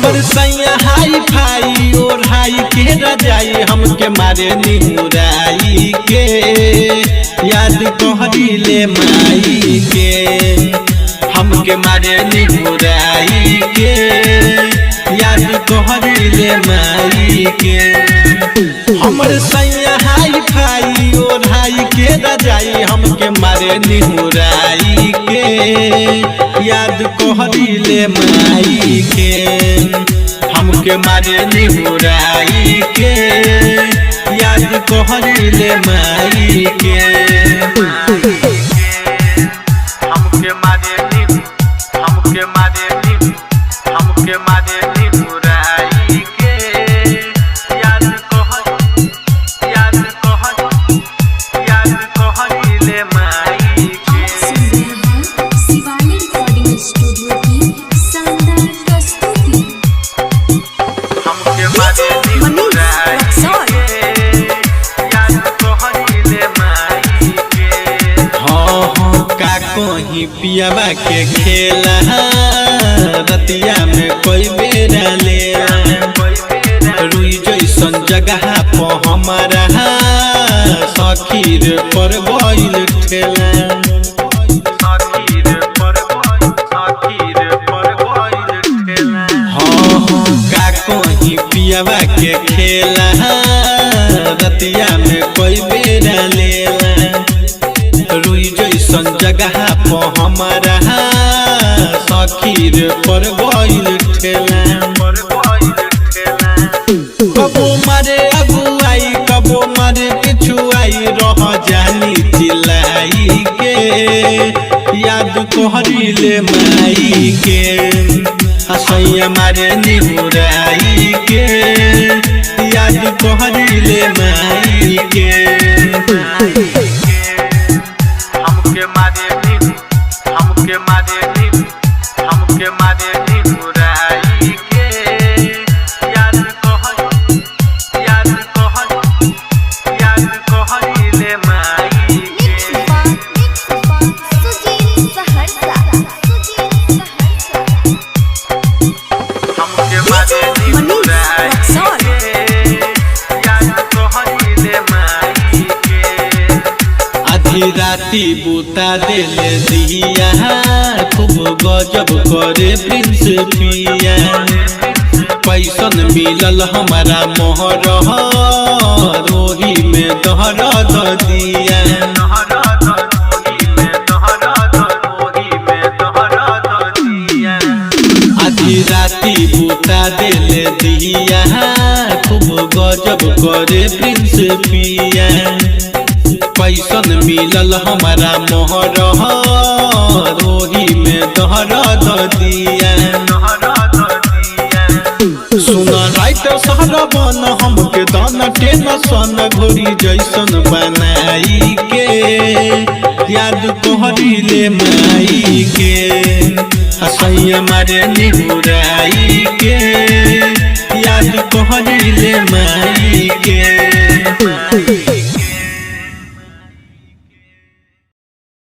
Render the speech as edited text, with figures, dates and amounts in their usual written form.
हमर सैया hi fi ओढ़ाई के रजाई हमके मारे निहुराई के याद कहरी ले माई के हमके मारे निहुराई के याद कहरी ले माई के हमर सैया हाई फाई ओढ़ाई के रजाई हमके मारे निहुराई के याद कहरी ले माई के हमके मारे निहुराई के याद कहरी ले माई के हमके मारे निहुराई के याद कहरी ले माई के। शिवानी रिकॉर्डिंग स्टूडियो की शानदार प्रस्तुति। हमके मारे निहुराई के याद कहरी ले माई के। हाँ का कहीं पियावा के खेला रतिया में कोई बेरा लेला रुई जैसन जगह पर हमारा सखीर पर गइल ठेला का कहीं पियावा के खेला रतिया में कोई बेरा लेला रुई जैसन जगह पर हमारा सखीर पर गइल ठेला कबो मारे अगुआई कबो मारे पिछुआई रह जानी चिल्लाई के याद कहरी ले माई के हसैया मारे निहुराई के याद कहरी ले माई के। हमके मारे निहुराई के याद कहरी ले माई के। हमके मारे निहुराई के याद कहरी ले माई के। आधी राती बूता देले दिया खूब गजब करे प्रिंस पिया पैसन मिलल हमारा मोहर रोही में दहर दिया आधी राती बूता देले दिया खूब गजब करे प्रिंस पिया पैसन मिलल हमारा मोहर रोही में दहर दिया सुन राइटर सहरा बन हमके दाना टेंशन घोरी जैसन बनाई के याद कहरी ले माई के हसैया मारे निहुराई के याद कहरी ले माई के।